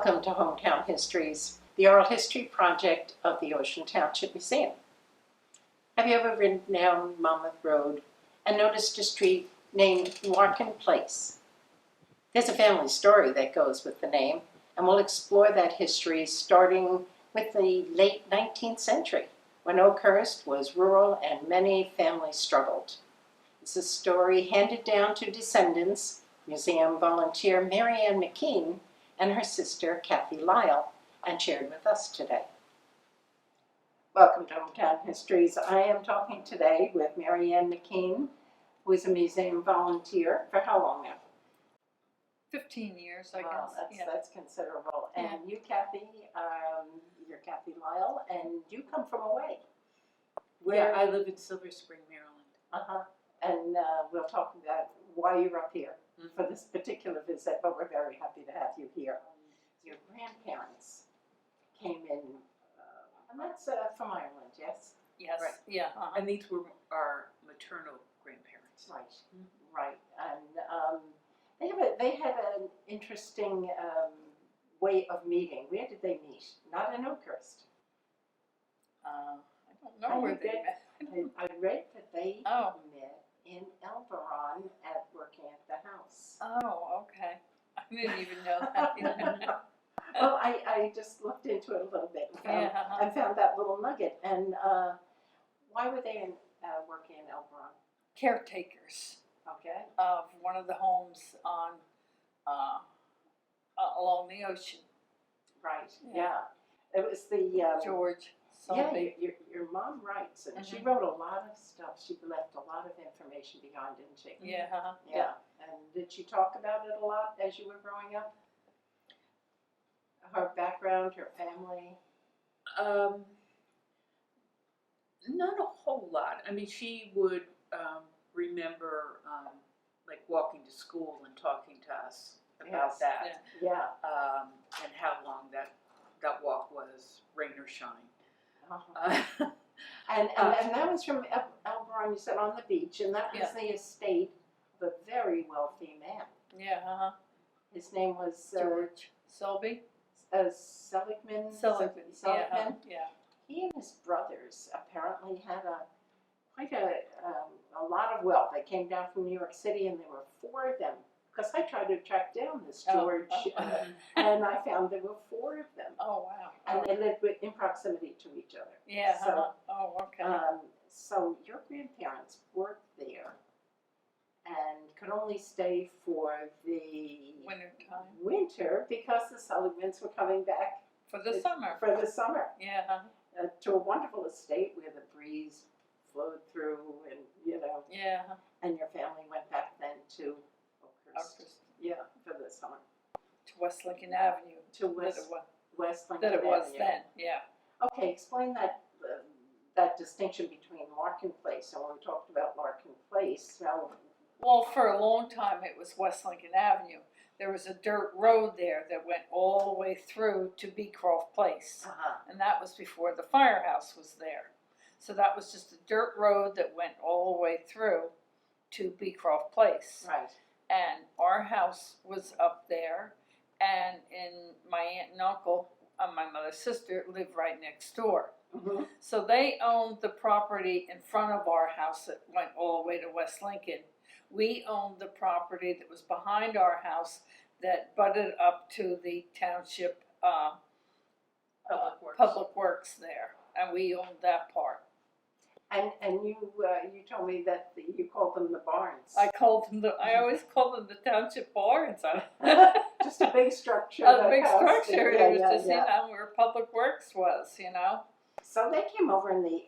Welcome to Hometown Histories, the oral history project of the Ocean Township Museum. Have you ever ridden down Monmouth Road and noticed a street named Larkin Place? There's a family story that goes with the name, and we'll explore that history starting with the late 19th century, when Oakhurst was rural and many families struggled. It's a story handed down to descendants, museum volunteer Mary Ann McKean and her sister Cathy Lyle, and shared with us today. Welcome to Hometown Histories. I am talking today with Mary Ann McKean, who is a museum volunteer for how long now? 15 years, I Wow, guess. That's considerable. And you, Cathy, you're Cathy Lyle, and you come from away. Yeah, I live in Silver Spring, Maryland. And we'll talk about why you're up here for this particular visit, but we're very happy to have you here. Your grandparents came in, and that's from Ireland, yes? Yes, Right. yeah. And these were our maternal grandparents. Right, right. And they had an interesting way of meeting. Where did they meet? Not in Oakhurst. I don't know where they met. I read that they Oh. met in Elberon at working at the house. Oh, okay. I didn't even know that. Well, I just looked into it a little bit and found that little nugget. And why were they working in Elberon? Caretakers Okay. of one of the homes on along the ocean. Right. Yeah. Yeah. It was the George yeah. Selby. Your mom writes, and she wrote a lot of stuff. She left a lot of information behind, didn't she? Yeah. Yeah. And did she talk about it a lot as you were growing up? Her background, her family? Not a whole lot. I mean, she would remember like walking to school and talking to us about Yes. that. Yeah. And how long that walk was, rain or shine. And that was from Elberon, you said, on the beach, and that was the estate of a very wealthy man. Yeah. His name was George Selby. Seligman. Seligman. Seligman. Yeah. He and his brothers apparently had quite a lot of wealth. They came down from New York City, and there were 4 of them. Because I tried to track down this George, and I found there were 4 of them. Oh, wow. And they lived in proximity to each other. Yeah. So, oh, okay. so your grandparents worked there and could only stay for the winter because the Seligmans were coming back for the summer. For the summer. Yeah. To a wonderful estate where the breeze flowed through, and Yeah. And your family went back then to Oakhurst. Yeah, for the summer. To West Lincoln Avenue. To West Lincoln That it was Avenue. then, yeah. Okay, explain that distinction between Larkin Place. So when we talked about Larkin Place, Well, for a long time it was West Lincoln Avenue. There was a dirt road there that went all the way through to Beecroft Place. And that was before the firehouse was there. So that was just a dirt road that went all the way through to Beecroft Place. Right. And our house was up there, and my aunt and uncle, my mother's sister, lived right next door. So they owned the property in front of our house that went all the way to West Lincoln. We owned the property that was behind our house that butted up to the Township Public Works there, and we owned that part. And you told me that you called them the barns. I always called them the Township Barns. Just a big structure. A big structure. Yeah, It was just where Public Works was, So they came over in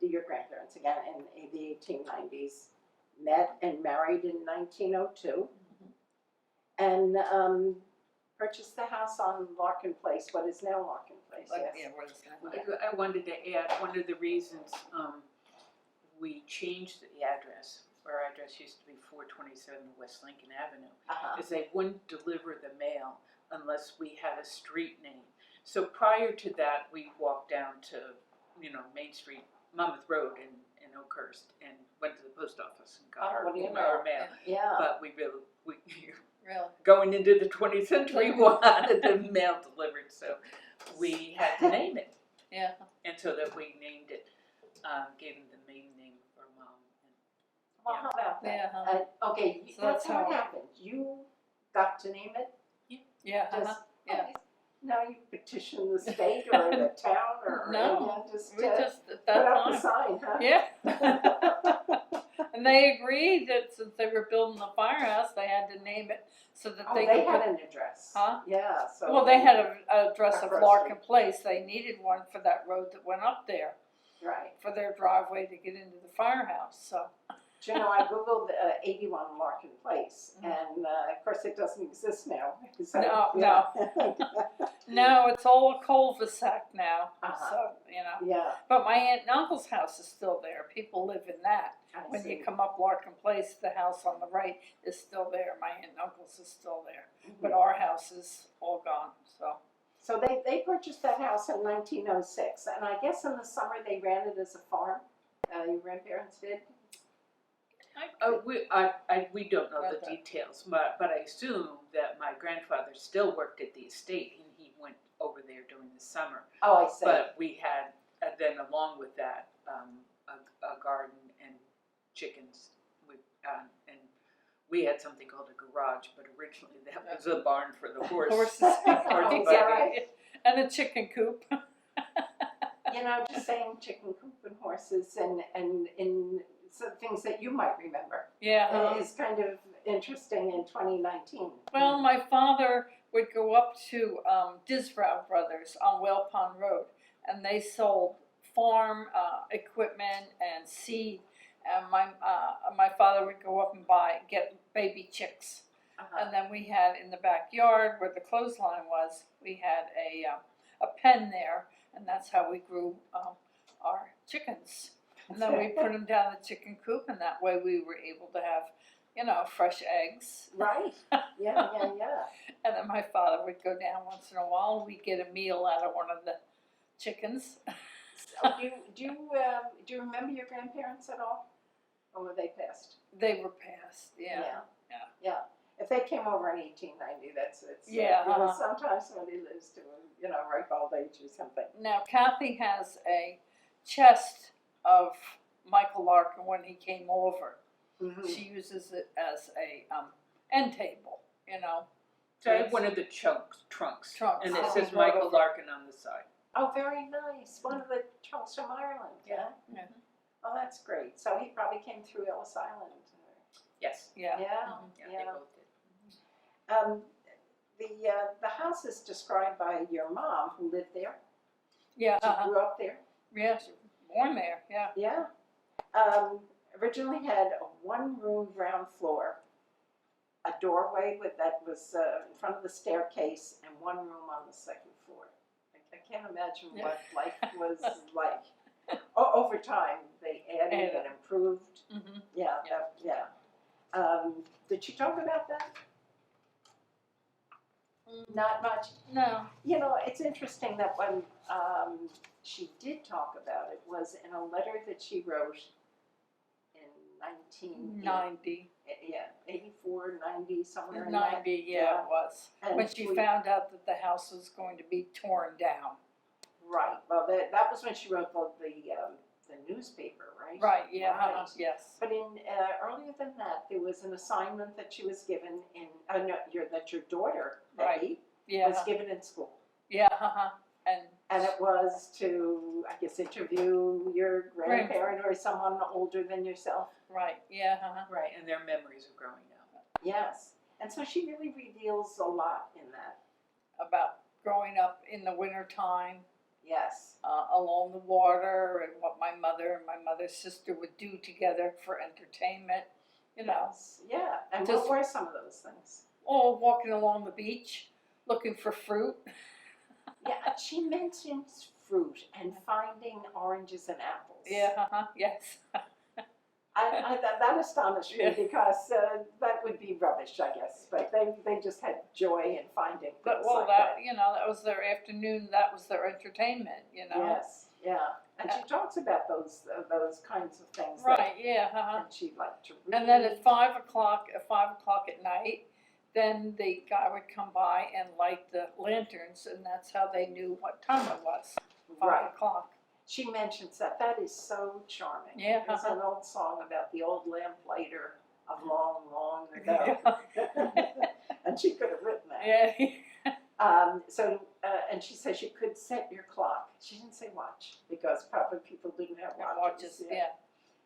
your grandparents again in the 1890s, met and married in 1902, and purchased the house on Larkin Place, what is now Larkin Place. I wanted to add, one of the reasons we changed the address, our address used to be 427 West Lincoln Avenue, is they wouldn't deliver the mail unless we had a street name. So prior to that, we walked down to, Main Street, Monmouth Road in Oakhurst, and went to the post office and got our mail. Yeah. But we Really? going into the 20th century, wanted the mail delivered, so we had to name it. Yeah. And so that we named it, gave him the maiden name of our mom. Well, how about that? Yeah. Okay, So that's that's how it how- happened. You got to name it? Yeah. Just, Yeah. okay. Now you petition the state or the town or No, just we just at put that up the time. sign, huh? Yeah. And they agreed that since they were building the firehouse, they had to name it so that Oh, they they could had put. an address. Huh? Yeah, so. Well, they had a address of Oakhurst Larkin Street. Place. They needed one for that road that went up there Right. for their driveway to get into the firehouse. So. Do you know, I Googled 81 Larkin Place, Mhm. and of course it doesn't exist now. So, No, yeah. No, it's all a cul-de-sac now. Uh-huh. So you know. Yeah, But my aunt and uncle's house is still there. People live in that. I When see. you come up Larkin Place, the house on the right is still there. My aunt and uncle's is still there. But our house is all gone, so. So they purchased that house in 1906, and I guess in the summer they ran it as a farm. Your grandparents did? We don't know the Okay. details, but I assume that my grandfather still worked at the estate, and he went over there during the summer. Oh, I see. But we had, then along with that, a garden and chickens. And we had something called a garage, but originally that was a barn for the Horses. Oh, is that right? And a chicken coop. You know, just saying chicken coop and horses and some things that you might remember Yeah. is kind of interesting in 2019. Well, my father would go up to Disbrow Brothers on Whale Pond Road, and they sold farm equipment and seed. And my father would go up and get baby chicks. And then we had in the backyard where the clothesline was, we had a pen there, and that's how we grew our chickens. And then we put them down the chicken coop, and that way we were able to have, fresh eggs. Right. Yeah. And then my father would go down once in a while, and we'd get a meal out of one of the chickens. So do you remember your grandparents at all? Or were they passed? They were passed, yeah. If they came over in 1890, it's Yeah, you know, sometimes somebody lives to ripe old age or something. Now Cathy has a chest of Michael Larkin when he came over. Mm-hmm. She uses it as a end table, So I have one of the trunks, Trunks. and it Oh, says right Michael over. Larkin on the side. Oh, very nice. One of the trunks from Ireland. Yeah. Yeah. Oh, that's great. So he probably came through Ellis Island. Yes. Yeah. Yeah. Yeah, they both did. The house is described by your mom, who lived there. Yeah, She grew up there. yeah, she was born there, yeah. Yeah. Originally had a one-room ground floor, a doorway that was in front of the staircase, and one room on the second floor. I can't imagine what life was like. Over time, they added and improved. Mm-hmm. Yeah. Did she talk about that? Not much. No. You know, it's interesting that when she did talk about it was in a letter that she wrote in 90. 84, 90, somewhere in 90, yeah, it was. And When she found out that the house was going to be torn down. Right. Well, that was when she wrote the newspaper, right? Right, yeah, Right. yes. But earlier than that, there was an assignment that she was given in that your daughter Becky Yeah, was given in school, yeah, and it was to, I guess, interview your grandparent or someone older than yourself. right, yeah, Right, and their memories of growing up. Yes, and so she really reveals a lot in that. about growing up in the winter time. Yes. Along the water and what my mother and my mother's sister would do together for entertainment, Yes. Yeah, and Just- what were some of those things? all walking along the beach looking for fruit. Yeah, she mentions fruit and finding oranges and apples. Yeah, yes. That astonished me Yeah. because that would be rubbish, I guess. But they just had joy in finding things But well, like that that was their afternoon. That was their entertainment. Yes, yeah, and she talks about those kinds of things. Right. Yeah. And she liked to read. And then at 5 o'clock at night, then the guy would come by and light the lanterns, and that's how they knew what time it was, 5 o'clock. She mentions that. That is so charming. Yeah. There's an old song about the old lamplighter of long, long ago. And she could have written that. Yeah. And she says you could set your clock. She didn't say watch, because probably people didn't have watches. Yeah.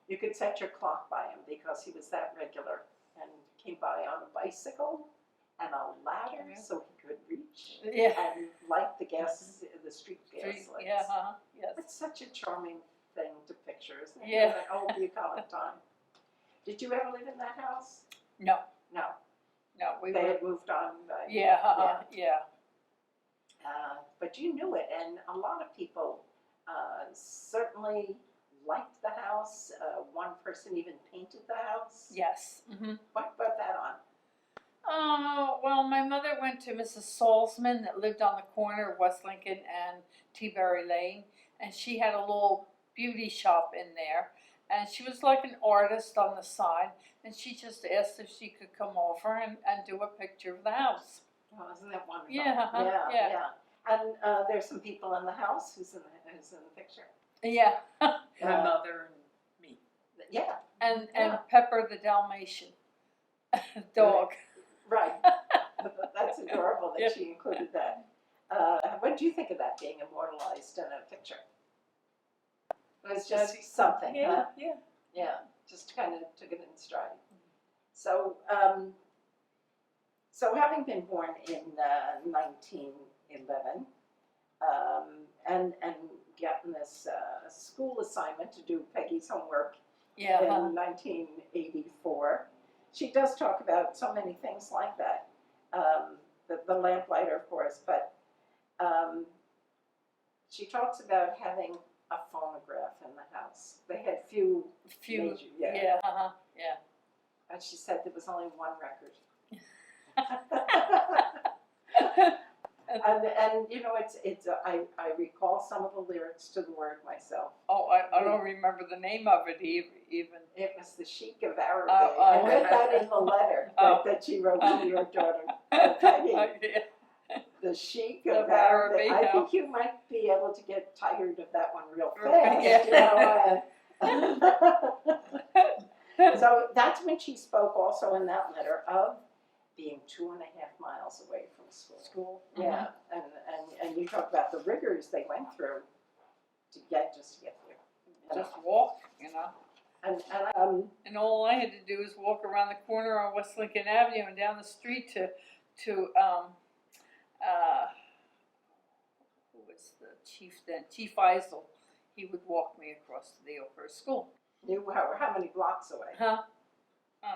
You could set your clock by him because he was that regular and came by on a bicycle and a ladder so he could reach and light the street gas lights. Yes. It's such a charming thing to picture, isn't it? Yeah. That old bucolic time. Did you ever live in that house? No, No. we They were, had moved on. yeah. But you knew it, and a lot of people certainly liked the house. One person even painted the house. Yes. Mm-hmm. What brought that on? Well, my mother went to Mrs. Salzman that lived on the corner of West Lincoln and Teaberry Lane, and she had a little beauty shop in there, and she was like an artist on the side, and she just asked if she could come over and do a picture of the house. Oh, isn't that wonderful? Yeah. And there's some people in the house who's in the picture. Yeah. My mother and me. Yeah. And Pepper the Dalmatian dog. Right. That's adorable that she included that. What do you think of that being immortalized in a picture? It was just something, huh? Yeah, just kind of took it in stride. So, having been born in 1911, and gotten this school assignment to do Peggy's homework in 1984, she does talk about so many things like that. The lamplighter, of course, but she talks about having a phonograph in the house. They had few major, and she said there was only one record. And you know, I recall some of the lyrics to the word myself. Oh, I don't remember the name of it even. It was the Sheik of Araby. Oh. I read that in the letter that she wrote to your daughter, Peggy. The Sheik of Araby. I think you might be able to get tired of that one real fast. You know, so that's when she spoke also in that letter of being 2.5 miles away from school. Yeah, and you talk about the rigors they went through to get there. Just walk, you know. And all I had to do was walk around the corner on West Lincoln Avenue and down the street to who was the chief then? Chief Eisel. He would walk me across to the Oakhurst school. You were how many blocks away? Huh?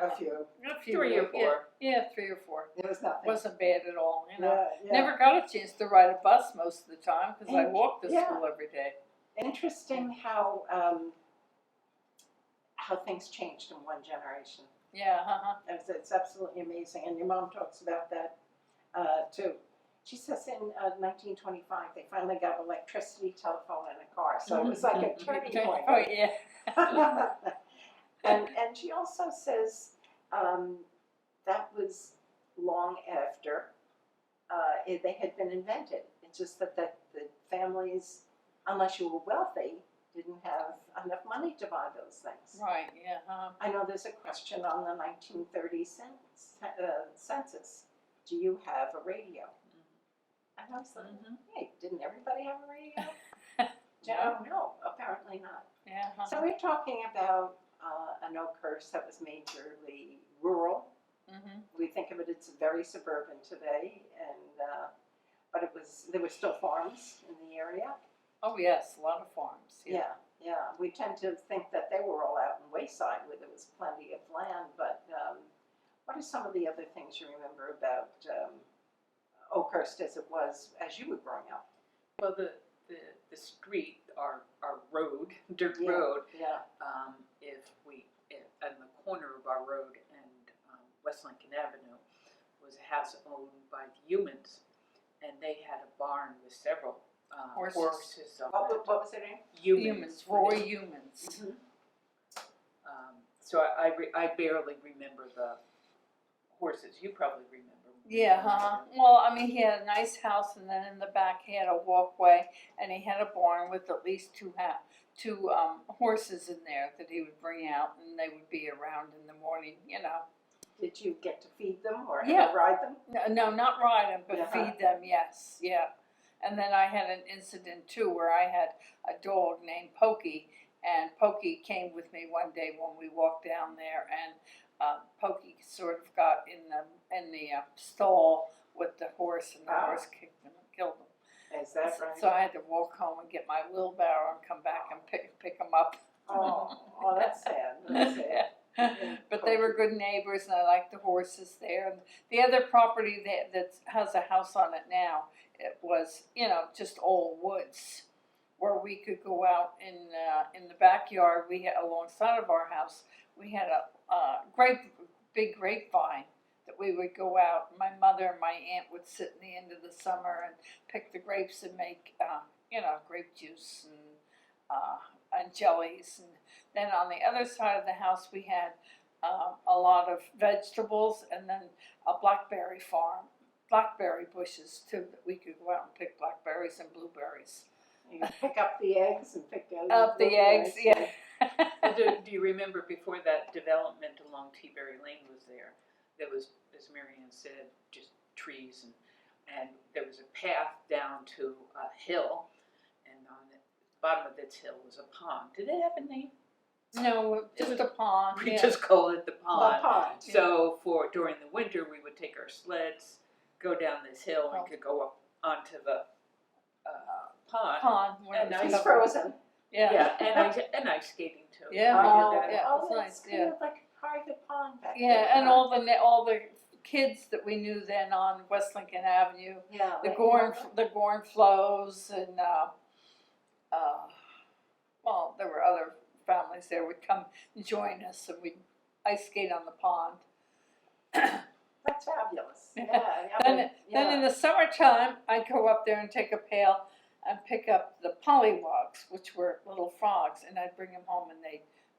A few. 3 or 4. Yeah, 3 or 4. It was nothing. Wasn't bad at all, you know. Yeah. Never got a chance to ride a bus most of the time because I walked to school every day. Interesting how things changed in one generation. Yeah, It's absolutely amazing, and your mom talks about that too. She says in 1925 they finally got electricity, telephone, and a car, so it was like a turning point. Oh yeah. And she also says that was long after they had been invented. It's just that the families, unless you were wealthy, didn't have enough money to buy those things. Right, yeah. I know there's a question on the 1930 census. Do you have a radio? And I was like, hey, didn't everybody have a radio? No, apparently not. Yeah. So we're talking about an Oakhurst that was majorly rural. We think of it, it's very suburban today, and but there were still farms in the area. Oh yes, a lot of farms. Yeah. We tend to think that they were all out in Wayside where there was plenty of land, but what are some of the other things you remember about Oakhurst as it was as you were growing up? Well, the street, our road, dirt road. Yeah. On the corner of our road and West Lincoln Avenue was a house owned by the Humans, and they had a barn with several horses on it. What was their name? Humans, Roy Humans. So I barely remember the horses. You probably remember. Yeah, well, I mean, he had a nice house, and then in the back he had a walkway, and he had a barn with at least two horses in there that he would bring out, and they would be around in the morning, you know. Did you get to feed them or Yeah. ride them? No, not ride them, but Uh-huh. feed them, yes, yeah. And then I had an incident too where I had a dog named Pokey, and Pokey came with me one day when we walked down there, and Pokey sort of got in the stall with the horse, and the horse kicked him and killed him. Is that right? So I had to walk home and get my wheelbarrow and come back and pick him up. Oh, that's sad. That's sad. But they were good neighbors, and I liked the horses there. And the other property that has a house on it now, it was, you know, just old woods, where we could go out in the backyard. We had, alongside of our house, we had a big grapevine that we would go out. My mother and my aunt would sit in the end of the summer and pick the grapes and make, you know, grape juice and jellies. And then on the other side of the house, we had a lot of vegetables, and then a blackberry farm, blackberry bushes too, that we could go out and pick blackberries and blueberries. You pick up the eggs and pick the eggs, yeah. Well, do you remember before that development along T-Berry Lane was there? There was, as Mary Ann said, just trees, and there was a path down to a hill, and on the bottom of this hill was a pond. Did it have a name? No, just a pond. We Yeah. just called it the pond. The pond. So during the winter, we would take our sleds, go down this hill, and could go up onto the pond. When And it was It's frozen. Yeah. and ice skating too. Yeah, We Oh, did that. yeah. oh, it's that's nice, yeah. kind of like a private pond back there. Yeah, and all the kids that we knew then on West Lincoln Avenue, Yeah. the Gorn Flows, and well, there were other families there would come and join us, and we'd ice skate on the pond. That's fabulous. Yeah. Yeah. Then in the summertime, I'd go up there and take a pail and pick up the pollywogs, which were little frogs, and I'd bring them home, and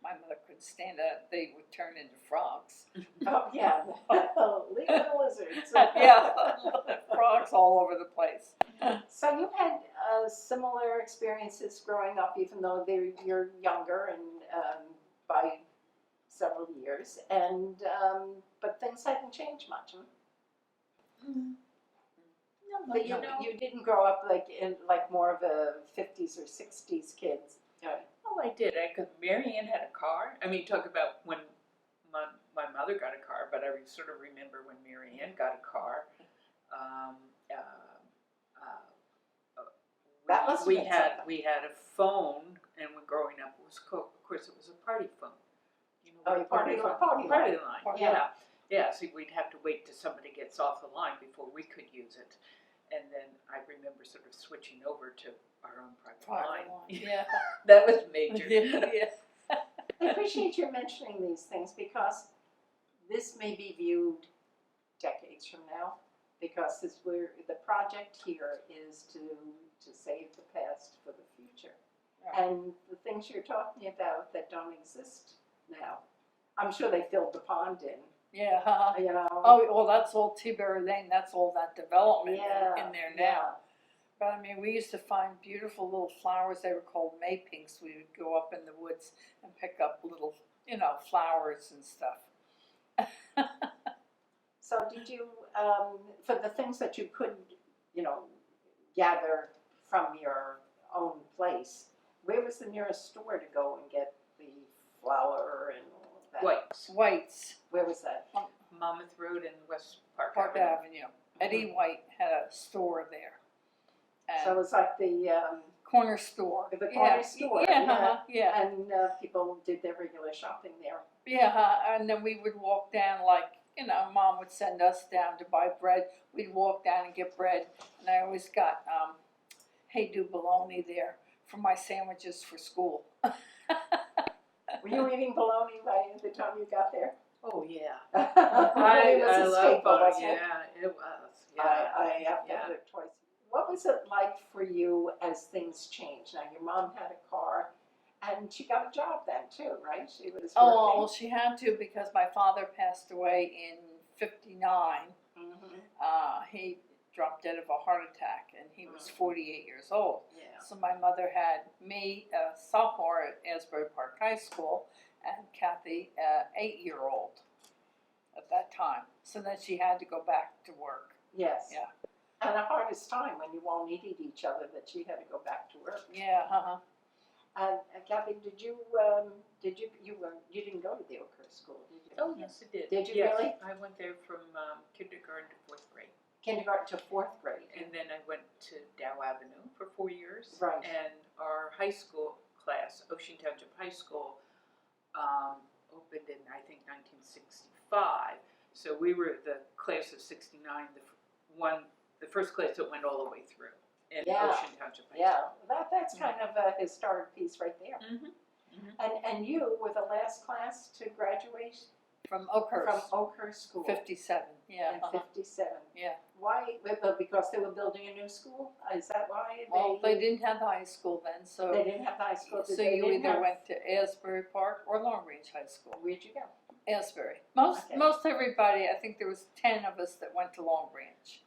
my mother couldn't stand it. They would turn into frogs. Oh, yeah. Legal lizards. Yeah, frogs all over the place. So you had similar experiences growing up, even though you're younger and by several years, and but things hadn't changed much. Huh? No, But you didn't grow up like more of a 50s or 60s kids. Oh, I did. Mary Ann had a car. I mean, talk about when my mother got a car, but I sort of remember when Mary Ann got a car. That must have we been had something. we had a phone, and when growing up, it was of course it was a party phone. You know, Oh, what a party line. line. Yeah. Yeah. So we'd have to wait till somebody gets off the line before we could use it, and then I remember sort of switching over to our own private line. Yeah. That was major. Yeah. I appreciate you mentioning these things because this may be viewed decades from now, because the project here is to save the past for the future. Right. And the things you're talking about that don't exist now, I'm sure they filled the pond in, Yeah. you know. Oh, well, that's all T-Berry Lane. That's all that development in there now. Yeah. But I mean, we used to find beautiful little flowers. They were called maypinks. We would go up in the woods and pick up little, flowers and stuff. So did you, for the things that you could, gather from your own place, where was the nearest store to go and get the flour and all of that? White's, Where was that? Monmouth Road and West Park Avenue. Eddie White had a store there. And So it was like the corner store. The corner store, Yeah. and people did their regular shopping there. Yeah, and then we would walk down, Mom would send us down to buy bread. We'd walk down and get bread, and I always got Hey Do bologna there for my sandwiches for school. Were you eating bologna by the time you got there? Oh yeah. It was I a love staple, bologna. wasn't it? Yeah, it was. Yeah. I have to have it twice. What was it like for you as things changed? Now, your mom had a car, and she got a job then too, right? She was Oh, well, working. she had to because my father passed away in '59, Mhm. he dropped dead of a heart attack, and he was 48 years old. Yeah. So my mother had me, a sophomore at Asbury Park High School, and Cathy, 8-year-old at that time. So then she had to go back to work. Yes. Yeah. And the hardest time when you all needed each other, that she had to go back to work. Yeah, And Cathy, you didn't go to the Oakhurst school, did you? Oh, yes, it did. Did you Yes, really? I went there from kindergarten to 4th grade. Kindergarten to 4th grade. And then I went to Dow Avenue for 4 years. Right. And our high school class, Ocean Township High School, opened in, I think, 1965. So we were the class of 69, the first class that went all the way through in Yeah. Ocean Township High Yeah, that's kind of a historic piece right there. School. And you were the last class to graduate from from Oakhurst, Oakhurst School 57. Yeah, in '57. Yeah. Why? Because they were building a new school. Is that why? Well, they didn't have the high school then, so They didn't have the high school. so They you didn't either have- went to Asbury Park or Long Range High School. Where'd you go? Asbury. Okay. Most everybody, I think there was 10 of us that went to Long Branch,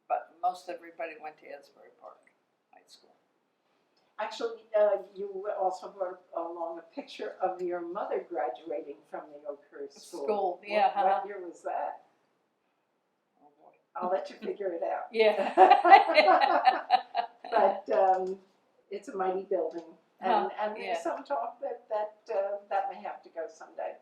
but most everybody went to Asbury Park High School. Actually, you also brought along a picture of your mother graduating from the Oakhurst School. Yeah. What year was that? Oh boy. I'll let you figure it out. Yeah. But it's a mighty building, and Yeah. there's some talk that may have to go someday.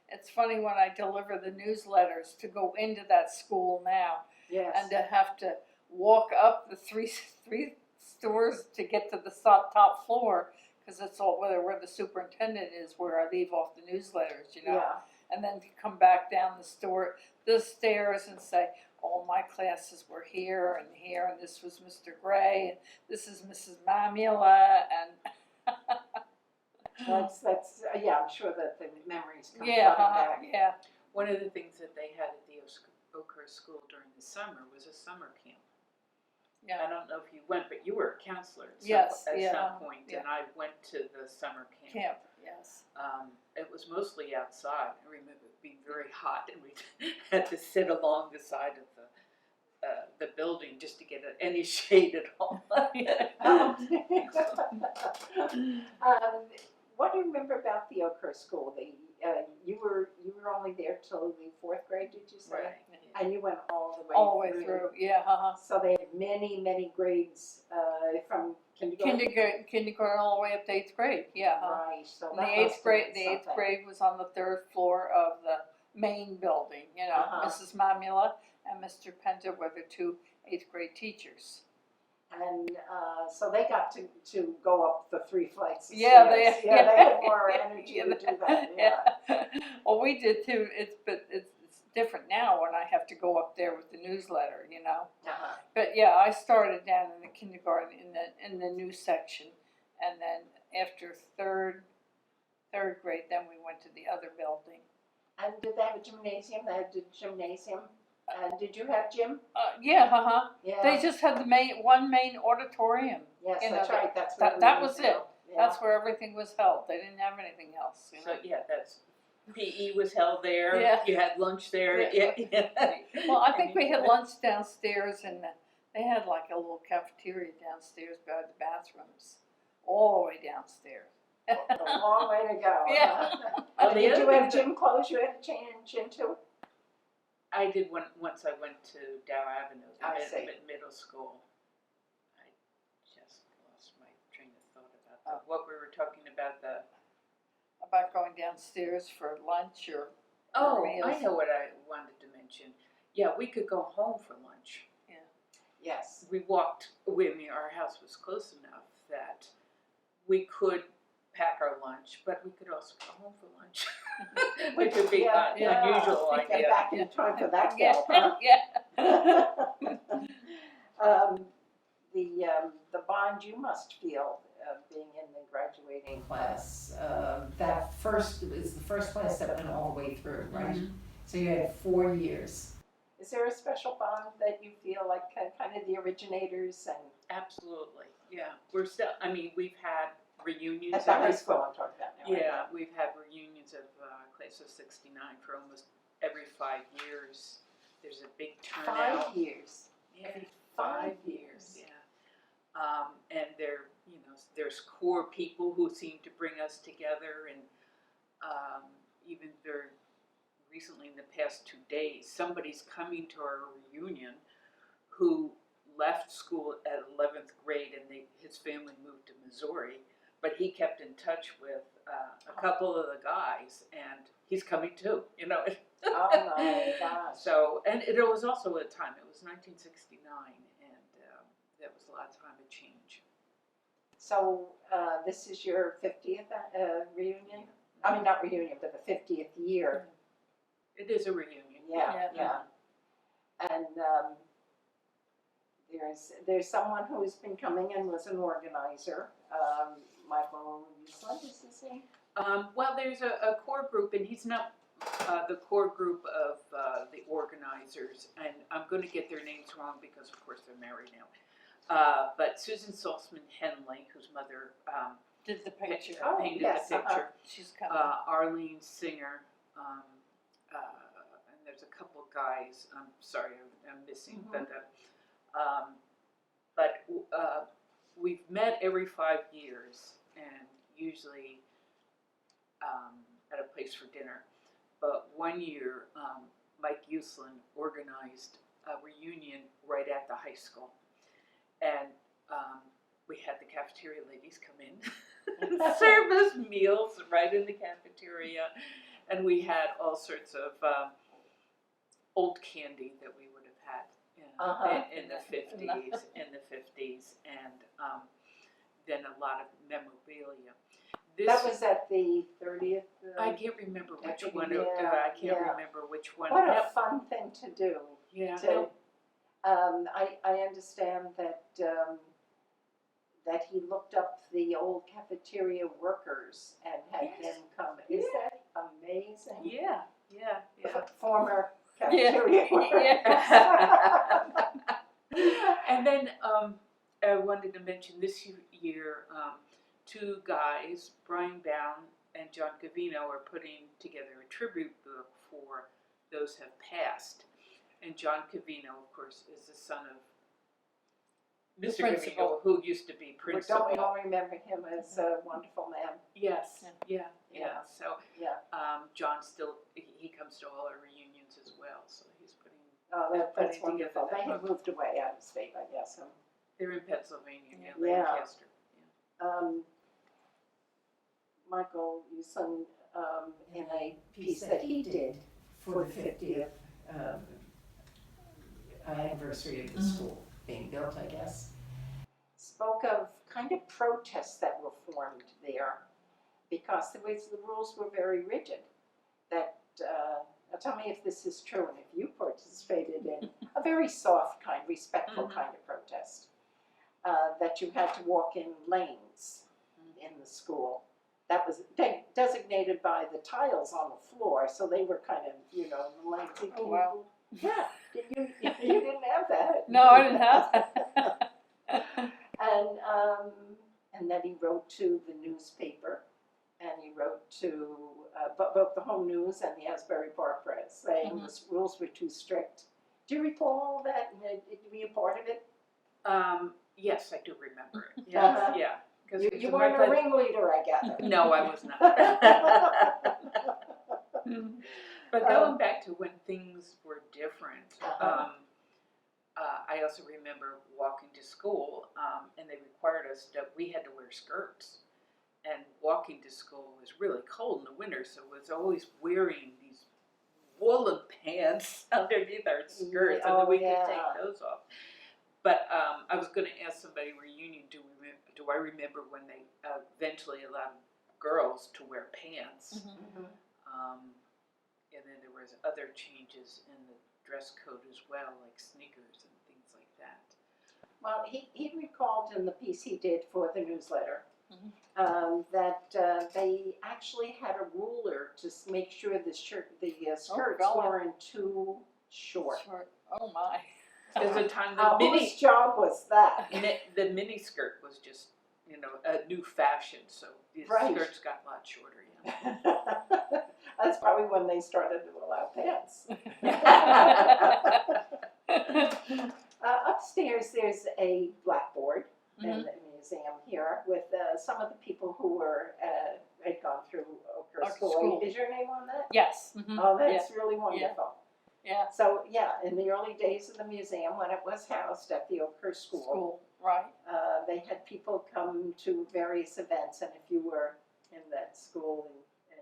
It's funny when I deliver the newsletters to go into that school now Yes. and to have to walk up the three stores to get to the top floor, because it's all where the superintendent is, where I leave off the newsletters, you know. Yeah. And then to come back down the stairs and say, all my classes were here, and this was Mr. Gray, and this is Mrs. Mamula, and That's yeah. I'm sure that the memories come yeah, flooding back. yeah. One of the things that they had at the Oakhurst School during the summer was a summer camp. Yeah. I don't know if you went, but you were a counselor at Yes, some yeah, point, yeah. and I went to the summer camp. Camp, yes. It was mostly outside. I remember it being very hot, and we had to sit along the side of the building just to get any shade at all. What do you remember about the Oakhurst School? You were only there till the 4th grade, did you say? Right. And you went all the way All the way through, yeah, So they had many grades from kindergarten. Kindergarten all the way up to 8th grade, yeah. Right. So And that the must eighth have grade, been the 8th something. grade was on the 3rd floor of the main building, you know. Uh-huh. Mrs. Mamula and Mr. Penta were the 2 8th grade teachers. And so they got to go up the 3 flights of Yeah, stairs. they They had more energy yeah, to do that. Yeah. Well, we did too. It's different now when I have to go up there with the newsletter, you know. Uh-huh. But yeah, I started down in the kindergarten in the new section, and then after third grade, then we went to the other building. And did they have a gymnasium? They had a gymnasium. Did you have gym? Yeah, Yeah. They just had the main auditorium. Yes, you know, that's right. That's that- what that we was did. it. Yeah. That's where everything was held. They didn't have anything else. You know? So yeah, that's PE was held there. Yeah. You had lunch there. Yeah. Yeah. Well, I think we had lunch downstairs, and they had like a little cafeteria downstairs by the bathrooms, all the way downstairs. A long way to go. Yeah. Huh? Well, the Did other you thing have gym clothes you had to change into? I did once I went to Dow Avenue, I see. middle school. I just lost my train of thought about that. What we were talking about About going downstairs for lunch or Oh, meals. I know what I wanted to mention. Yeah, we could go home for lunch. Yes. We walked, our house was close enough that we could pack our lunch, but we could also go home for lunch. Which would be an unusual Get idea. back in time for that Yeah, girl, yeah. The bond you must feel being in the graduating class. That first is the first class that went all the way through, right? Mhm. So you had 4 years. Is there a special bond that you feel like kind of the originators and Absolutely, yeah. We're still, we've had reunions. at the high every- school I'm talking about now? right? Yeah, we've had reunions of class of '69 for almost every 5 years. there's a big turnout. 5 years. Every 5 5 years, yeah. And there's core people who seem to bring us together, and even very recently in the past 2 days, somebody's coming to our reunion who left school at 11th grade, and his family moved to Missouri, but he kept in touch with a couple of the guys, and he's coming too, Oh my gosh. So, and it was also a time, it was 1969, and that was a lot of time of change. So this is your 50th reunion? I mean, not reunion, but the 50th year. It is a reunion. Yeah. And there's someone who's been coming and was an organizer. Michael Usland is his name? Well, there's a core group, and he's not the core group of the organizers, and I'm going to get their names wrong because, of course, they're married now. But Susan Saltzman Henley, whose mother Did the picture. painted yes, the picture, She's coming. Arlene Singer, and there's a couple of guys. I'm sorry, I'm missing, but we've met every 5 years, and usually at a place for dinner. But one year, Mike Usland organized a reunion right at the high school, and we had the cafeteria ladies come in, serve us meals right in the cafeteria, and we had all sorts of old candy that we would have had in the 50s, and then a lot of memorabilia. That was at the 30th. I can't remember which one. yeah, I can't yeah. remember which one. What a fun thing to do. Yeah. I understand that that he looked up the old cafeteria workers and had Yes. them come. Is that amazing? Yeah. Former cafeteria workers. And then I wanted to mention this year, two guys, Brian Bound and John Cavino, are putting together a tribute book for those who have passed. And John Cavino, of course, is the son of Mr. Cavino, who used to be principal. Don't we all remember him as a wonderful man? Yes, yeah. Yeah. So John still, he comes to all our reunions as well, so he's putting. Oh, that's putting together wonderful. that They have book. moved away out of state, I guess. They're in Pennsylvania, Yeah. Lancaster. Michael Usland, in a piece that he did for the 50th anniversary of the school being built, I guess, spoke of kind of protests that were formed there because the rules were very rigid. That now tell me if this is true and if you participated in a very soft kind, respectful kind of protest. That you had to walk in lanes in the school. That was designated by the tiles on the floor, so they were kind of, the lanes. Oh, wow. Yeah, you didn't have that. No, I didn't have that. And then he wrote to the newspaper, and he wrote to both the Home News and the Asbury Park Press, saying the rules were too strict. Do you recall all that? Were you part of it? Yes, I do remember it. Yes, yeah. You weren't a ringleader, I gather. No, I was not. But going back to when things were different, I also remember walking to school, and they required us we had to wear skirts. And walking to school was really cold in the winter, so it was always wearing these woolen pants underneath our skirts, and then we could take those off. But I was going to ask somebody reunion, do I remember when they eventually allowed girls to wear pants? And then there was other changes in the dress code as well, like sneakers and things like that. Well, he recalled in the piece he did for the newsletter that they actually had a ruler to make sure the skirts weren't too short. Oh my. There's a time Whose job was that? the mini skirt was just you know, a new fashion, so the Right. skirts got a lot shorter, yeah. That's probably when they started to allow pants. Upstairs, there's a blackboard in the museum here with some of the people who were had gone through Oakhurst School. Is your name on that? Yes. Oh, that's really wonderful. Yeah. So, yeah, in the early days of the museum, when it was housed at the Oakhurst School, Right. they had people come to various events, and if you were in that school and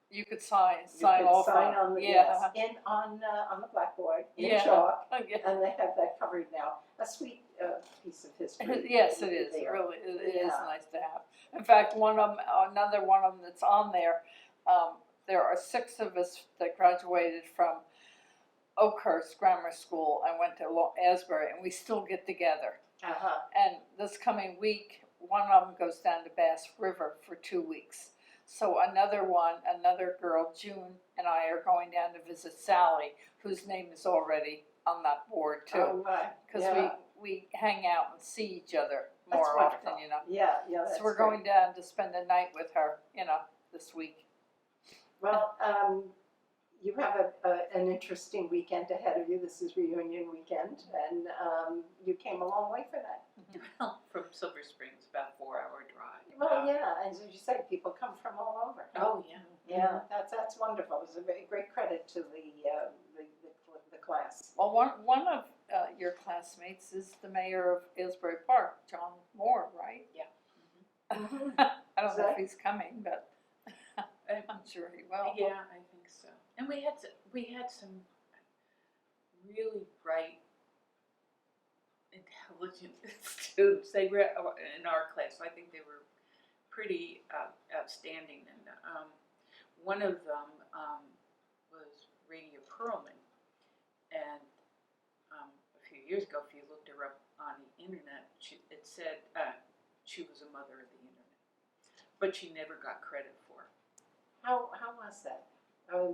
You could sign you could off sign on on the yeah. yes, on the blackboard in Yeah. chalk, Okay. and they have that covered now. A sweet piece of history. Yes, it is. there. Really, it is Yeah. nice to have. In fact, another one of them that's on there. There are 6 of us that graduated from Oakhurst Grammar School and went to Asbury, and we still get together. And this coming week, one of them goes down to Bass River for 2 weeks. So another girl, June, and I are going down to visit Sally, whose name is already on that board too. Oh, right. Because Yeah. we hang out and see each other That's more wonderful. often, you know. Yeah, that's So we're great. going down to spend the night with her, you know, this week. Well, you have an interesting weekend ahead of you. This is reunion weekend, and you came a long way for that. Well, from Silver Springs, about a 4-hour drive. Well, yeah, as you say, people come from all over. Oh, yeah. Yeah, that's wonderful. It's a very great credit to the class. Well, one of your classmates is the mayor of Aylesbury Park, John Moore, right? Yeah. I don't know if Exactly. he's coming, but I'm sure he will. Yeah, I think so. And we had some really bright, intelligent students. They were in our class. I think they were pretty outstanding. And one of them was Radia Perlman. And a few years ago, if you looked her up on the internet, it said she was a mother of the internet. But she never got credit for it. How was that? I mean,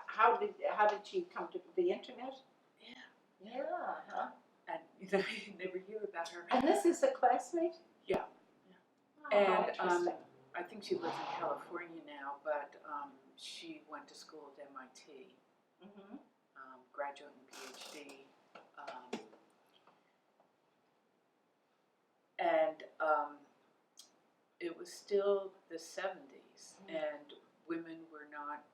how did she come to the internet? Yeah. Huh? And you never hear about her. And this is a classmate? Yeah. Oh, And interesting. I think she lives in California now, but she went to school at MIT, graduate and PhD. And it was still the 70s, and women were not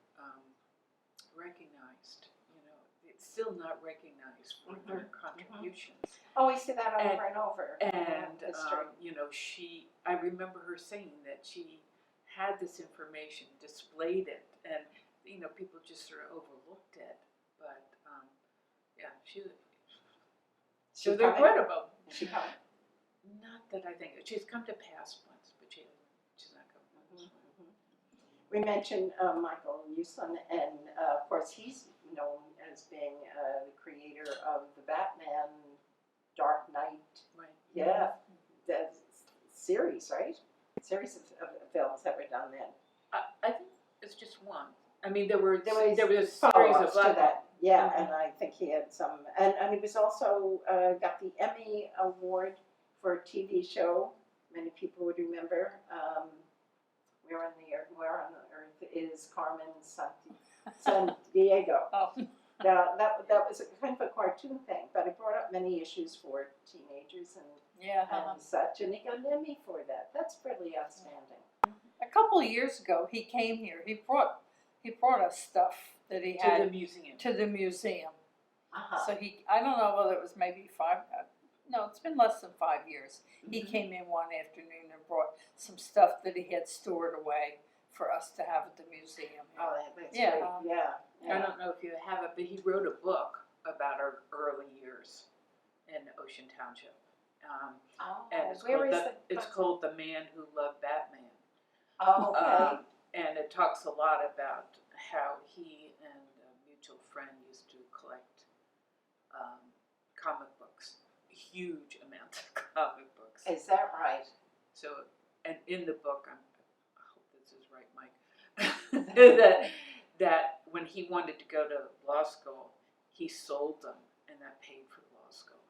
recognized. You know, it's still not recognized for their contributions. Oh, we see that over and over. And history. you know, I remember her saying that she had this information, displayed it, and you know, people just sort of overlooked it. But yeah, so they're coming? proud of them. Is she coming? Not that I think she's come to pass once, but she's not coming. We mentioned Michael Uslan, and of course he's known as being the creator of the Batman Dark Knight. Right. Yeah, the series, right? Series of films that were done then. I think it's just one. I mean, there was a series follow-ups of to that. Yeah, Mhm. and I think he had some, and he was also got the Emmy Award for a TV show. Many people would remember. Where on the Earth is Carmen San Diego? Oh. Now that was a kind of a cartoon thing, but it brought up many issues for teenagers and such, and he got an Emmy for that. That's really outstanding. A couple of years ago, he came here. He brought us stuff that he had to the museum. to the museum. Uh-huh. So I don't know whether it was maybe 5. No, it's been less than 5 years. He came in one afternoon and brought some stuff that he had stored away for us to have at the museum. Oh, that's Yeah. great. Yeah. I don't know if you have it, but he wrote a book about our early years in Ocean Township. And it's called The Man Who Loved Batman. Oh, okay. And it talks a lot about how he and a mutual friend used to collect comic books, huge amounts of comic books. Is that right? So, and in the book, I hope this is right, Mike, that when he wanted to go to law school, he sold them, and that paid for law school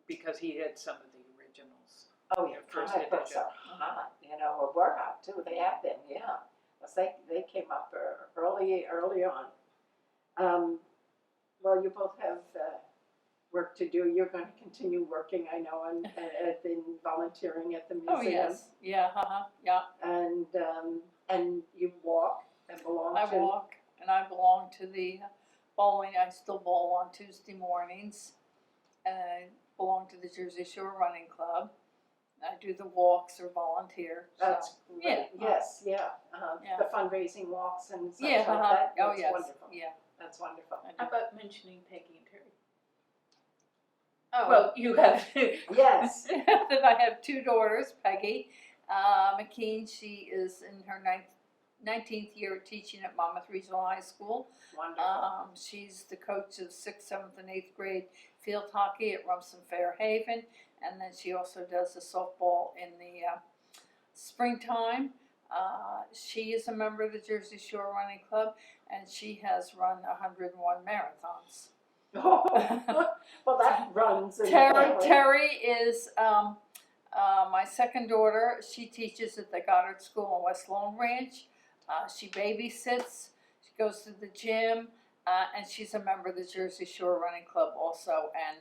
because he had some of the originals. Oh, yeah, First comic books edition. are hot, you know, or were hot too, they have been, yeah. 'Cause they came up early on. Well, you both have work to do. You're going to continue working, I know, and volunteering at the museum. Oh, yes, yeah, yeah. And you walk and belong I to. walk, and I belong to the bowling, I still bowl on Tuesday mornings, and I belong to the Jersey Shore Running Club. I do the walks or volunteer, so. That's great. Yeah. Yes, yeah. Yeah. The fundraising walks and such Yeah, like that. oh, That's yes, wonderful. yeah. That's wonderful. I do. How about mentioning Peggy and Terry? Oh. Well, you have. Yes. That I have two daughters, Peggy McKean. She is in her 19th year of teaching at Monmouth Regional High School. Wonderful. She's the coach of 6th, 7th, and 8th grade field hockey at Rumson Fairhaven, and then she also does the softball in the springtime. She is a member of the Jersey Shore Running Club, and she has run 101 marathons. Well, that runs in the family. Terry is my second daughter. She teaches at the Goddard School in West Long Ranch. She babysits, she goes to the gym, and she's a member of the Jersey Shore Running Club also. And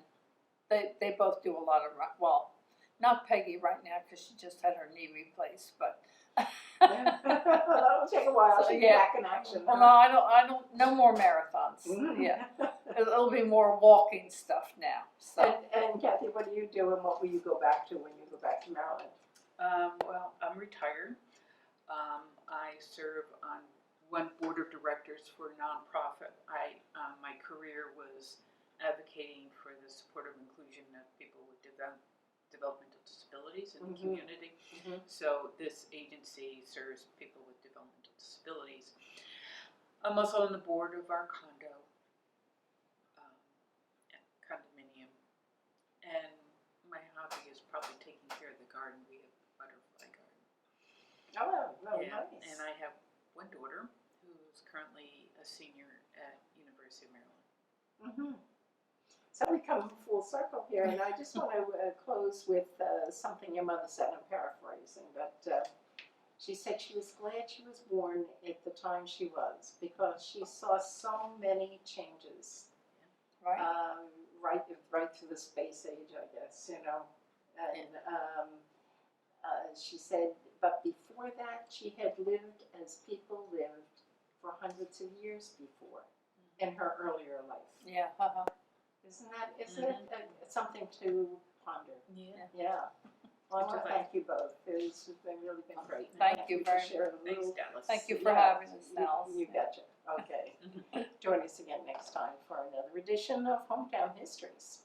they both do a lot of well, not Peggy right now because she just had her knee replaced, but. That'll take a while. So, She'll be yeah. back in action. Well, no, I don't. No more marathons. Mm. Yeah, it'll be more walking stuff now. So. And Cathy, what do you do, and what will you go back to when you go back to Maryland? Well, I'm retired. I serve on one board of directors for a nonprofit. My career was advocating for the support of inclusion of people with developmental disabilities in the community. So this agency serves people with developmental disabilities. I'm also on the board of our condominium, and my hobby is probably taking care of the garden. We have a butterfly garden. Oh, Yeah, nice. and I have one daughter who's currently a senior at University of Maryland. So we come full circle here, and I just want to close with something your mother said. I'm paraphrasing, but she said she was glad she was born at the time she was because she saw so many changes. Right. Right through the space age, I guess, you know. And she said, but before that, she had lived as people lived for hundreds of years before in her earlier life. Yeah. Isn't it something to ponder? Yeah. Yeah. Well, I want to thank you both. It's really been great. Thank you for very sharing a Thanks, little. Dallas. Thank you for having us, Nels. You betcha. Okay. Join us again next time for another edition of Hometown Histories.